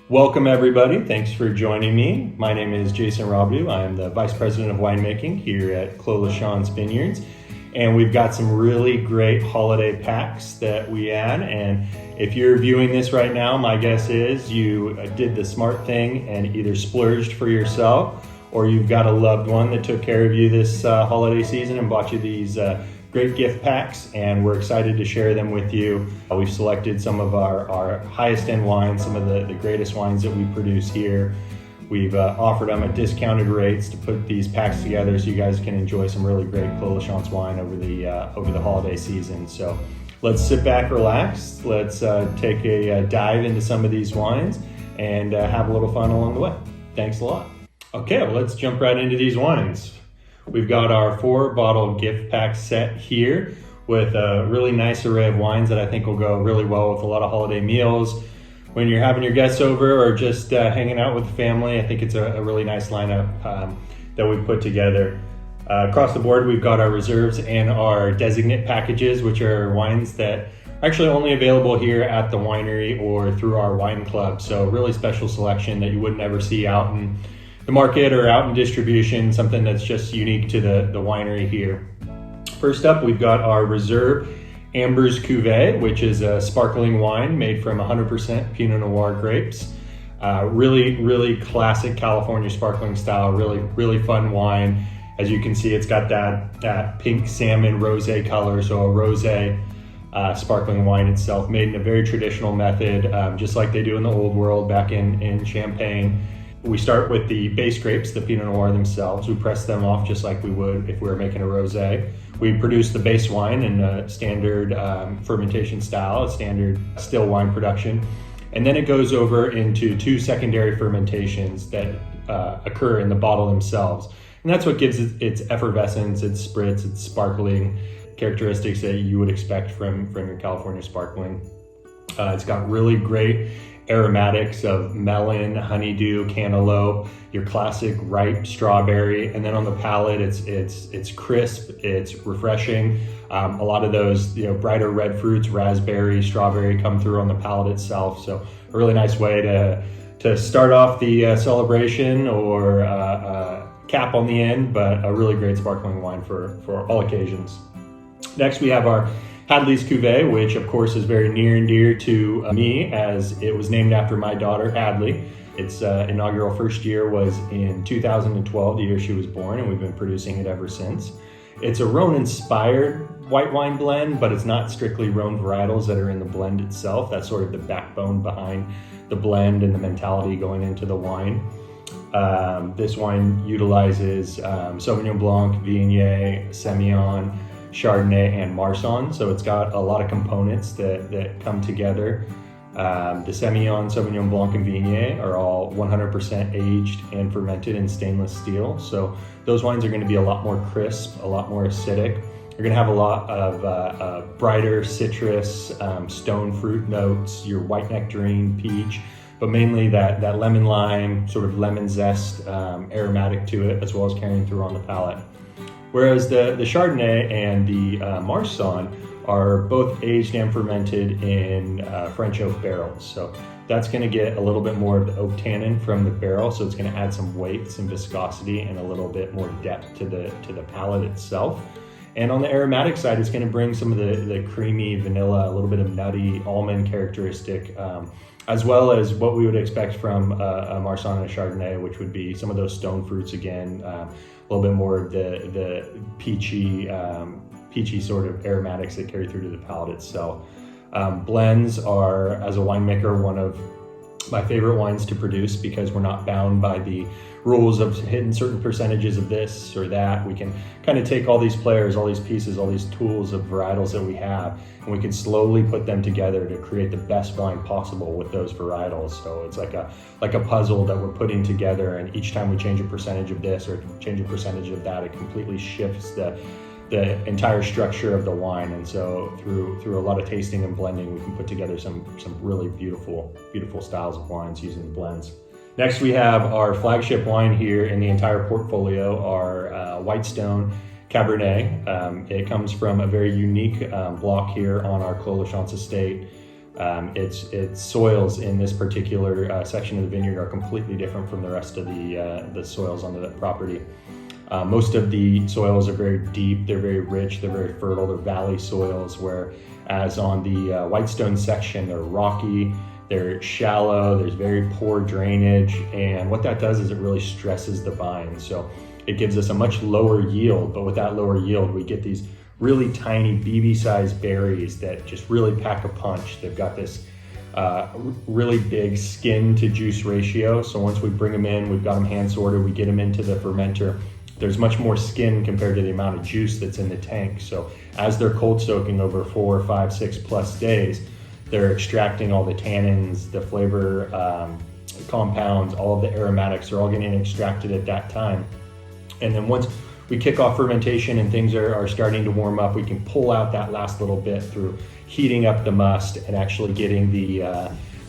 Welcome everybody, thanks for joining me. My name is Jason Robideaux. I'm the Vice President of Winemaking here at Clos Lachance Vineyards. And we've got some really great holiday packs that we add. And if you're viewing this right now, my guess is you did the smart thing and either splurged for yourself or you've got a loved one that took care of you this holiday season and bought you these great gift packs, and we're excited to share them with you. We've selected some of our highest end wines, some of the greatest wines that we produce here. We've offered them at discounted rates to put these packs together so you guys can enjoy some really great Clos Lachance wine over the holiday season. So let's sit back, relax. Let's take a dive into some of these wines and have a little fun along the way. Thanks a lot. Okay, well, let's jump right into these wines. We've got our 4-bottle gift pack set here with a really nice array of wines that I think will go really well with a lot of holiday meals. When you're having your guests over or just hanging out with the family, I think it's a really nice lineup that we've put together. Across the board, we've got our reserves and our designate packages, which are wines that are actually only available here at the winery or through our wine club. So really special selection that you wouldn't ever see out in the market or out in distribution, something that's just unique to the winery here. First up, we've got our Reserve Amber's Cuvée, which is a sparkling wine made from 100% Pinot Noir grapes. Really classic California sparkling style, really fun wine. As you can see, it's got that pink salmon rosé color, so a rosé sparkling wine itself, made in a very traditional method, just like they do in the old world back in Champagne. We start with the base grapes, the Pinot Noir themselves. We press them off just like we would if we were making a rosé. We produce the base wine in a standard fermentation style, a standard still wine production. And then it goes over into 2 secondary fermentations that occur in the bottle themselves. And that's what gives it its effervescence, its spritz, its sparkling characteristics that you would expect from your California sparkling. It's got really great aromatics of melon, honeydew, cantaloupe, your classic ripe strawberry, and then on the palate, it's crisp, it's refreshing. A lot of those brighter red fruits, raspberry, strawberry, come through on the palate itself. So a really nice way to start off the celebration or cap on the end, but a really great sparkling wine for all occasions. Next, we have our Hadley's Cuvée, which of course is very near and dear to me as it was named after my daughter, Hadley. Its inaugural first year was in 2012, the year she was born, and we've been producing it ever since. It's a Rhone-inspired white wine blend, but it's not strictly Rhone varietals that are in the blend itself. That's sort of the backbone behind the blend and the mentality going into the wine. This wine utilizes Sauvignon Blanc, Viognier, Semillon, Chardonnay, and Marsanne, so it's got a lot of components that come together. The Semillon, Sauvignon Blanc, and Viognier are all 100% aged and fermented in stainless steel, so those wines are going to be a lot more crisp, a lot more acidic. You're going to have a lot of brighter citrus, stone fruit notes, your white nectarine, peach, but mainly that lemon lime, sort of lemon zest aromatic to it, as well as carrying through on the palate. Whereas the Chardonnay and the Marsanne are both aged and fermented in French oak barrels. So that's going to get a little bit more of the oak tannin from the barrel. So it's going to add some weight, some viscosity, and a little bit more depth to the palate itself. And on the aromatic side, it's going to bring some of the creamy vanilla, a little bit of nutty almond characteristic, as well as what we would expect from a Marsanne and a Chardonnay, which would be some of those stone fruits again, a little bit more of the peachy sort of aromatics that carry through to the palate itself. Blends are, as a winemaker, one of my favorite wines to produce because we're not bound by the rules of hitting certain percentages of this or that. We can kind of take all these players, all these pieces, all these tools of varietals that we have, and we can slowly put them together to create the best wine possible with those varietals. So it's like a puzzle that we're putting together, and each time we change a percentage of this or change a percentage of that, it completely shifts the entire structure of the wine. And so through a lot of tasting and blending, we can put together some really beautiful styles of wines using the blends. Next, we have our flagship wine here in the entire portfolio, our Whitestone Cabernet. It comes from a very unique block here on our Clos Lachance estate. Its soils in this particular section of the vineyard are completely different from the rest of the soils on the property. Most of the soils are very deep, they're very rich, they're very fertile, they're valley soils, whereas on the Whitestone section, they're rocky, they're shallow, there's very poor drainage, and what that does is it really stresses the vine. So it gives us a much lower yield, but with that lower yield, we get these really tiny BB-sized berries that just really pack a punch. They've got this really big skin to juice ratio. So once we bring them in, we've got them hand sorted, we get them into the fermenter, there's much more skin compared to the amount of juice that's in the tank. So as they're cold soaking over 4, 5, 6+ days, they're extracting all the tannins, the flavor compounds, all of the aromatics are all getting extracted at that time. And then once we kick off fermentation and things are starting to warm up, we can pull out that last little bit through heating up the must and actually getting the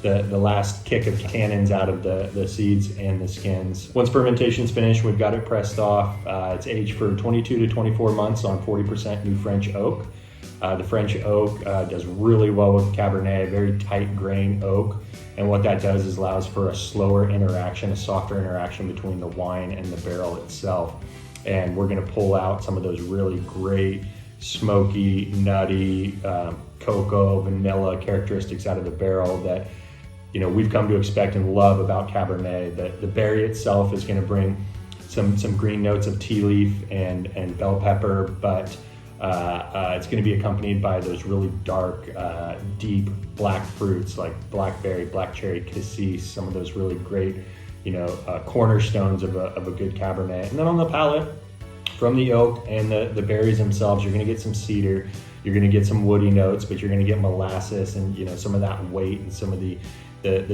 last kick of tannins out of the seeds and the skins. Once fermentation's finished, we've got it pressed off. It's aged for 22 to 24 months on 40% new French oak. The French oak does really well with Cabernet, very tight grain oak. And what that does is allows for a slower interaction, a softer interaction between the wine and the barrel itself. And we're gonna pull out some of those really great, smoky, nutty, cocoa, vanilla characteristics out of the barrel that we've come to expect and love about Cabernet. The berry itself is going to bring some green notes of tea leaf and bell pepper, but it's going to be accompanied by those really dark, deep black fruits like blackberry, black cherry, cassis, some of those really great, cornerstones of a good Cabernet. And then on the palate, from the oak and the berries themselves, you're going to get some cedar, you're going to get some woody notes, but you're going to get molasses and some of that weight and some of the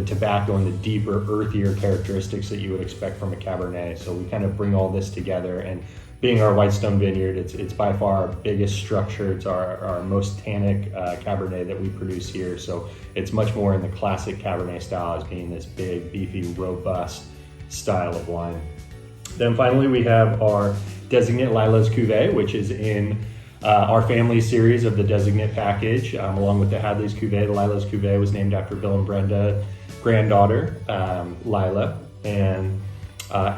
tobacco and the deeper, earthier characteristics that you would expect from a Cabernet. So we kind of bring all this together, and being our Whitestone vineyard, it's by far our biggest structure. It's our most tannic Cabernet that we produce here. So it's much more in the classic Cabernet style as being this big, beefy, robust style of wine. Then finally, we have our Designate Lila's Cuvée, which is in our family series of the Designate package, along with the Hadley's Cuvée. The Lila's Cuvée was named after Bill and Brenda, granddaughter, Lila. And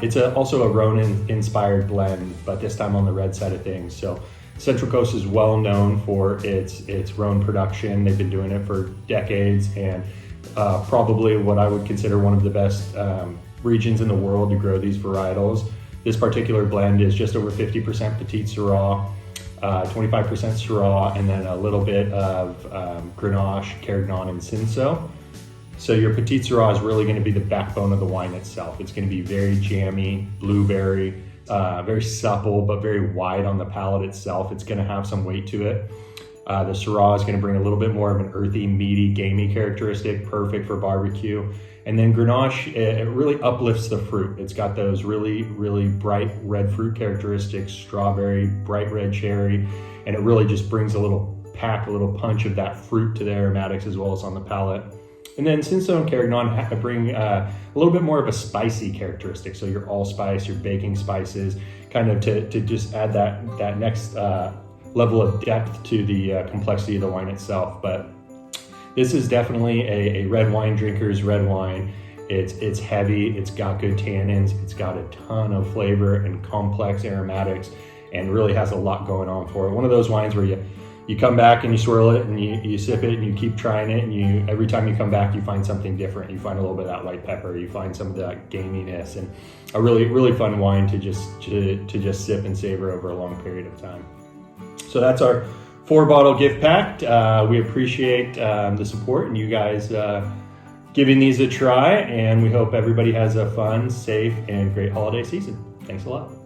it's also a Rhone-inspired blend, but this time on the red side of things. So Central Coast is well known for its Rhone production. They've been doing it for decades, and probably what I would consider one of the best regions in the world to grow these varietals. This particular blend is just over 50% Petite Syrah, 25% Syrah, and then a little bit of Grenache, Carignan, and Cinsault. So your Petite Syrah is really going to be the backbone of the wine itself. It's going to be very jammy, blueberry, very supple, but very wide on the palate itself. It's going to have some weight to it. The Syrah is going to bring a little bit more of an earthy, meaty, gamey characteristic, perfect for barbecue. And then Grenache, it really uplifts the fruit. It's got those really, really bright red fruit characteristics, strawberry, bright red cherry, and it really just brings a little punch of that fruit to the aromatics as well as on the palate. And then Cinsault and Carignan bring a little bit more of a spicy characteristic. So your allspice, your baking spices, kind of to just add that next level of depth to the complexity of the wine itself. But this is definitely a red wine drinker's red wine. It's heavy, it's got good tannins, it's got a ton of flavor and complex aromatics, and really has a lot going on for it. One of those wines where you come back and you swirl it and you sip it and you keep trying it, and every time you come back you find something different. You find a little bit of that white pepper, you find some of that gaminess, and a really, really fun wine to just sip and savor over a long period of time. So that's our 4-bottle gift pack. We appreciate the support and you guys giving these a try, and we hope everybody has a fun, safe, and great holiday season. Thanks a lot.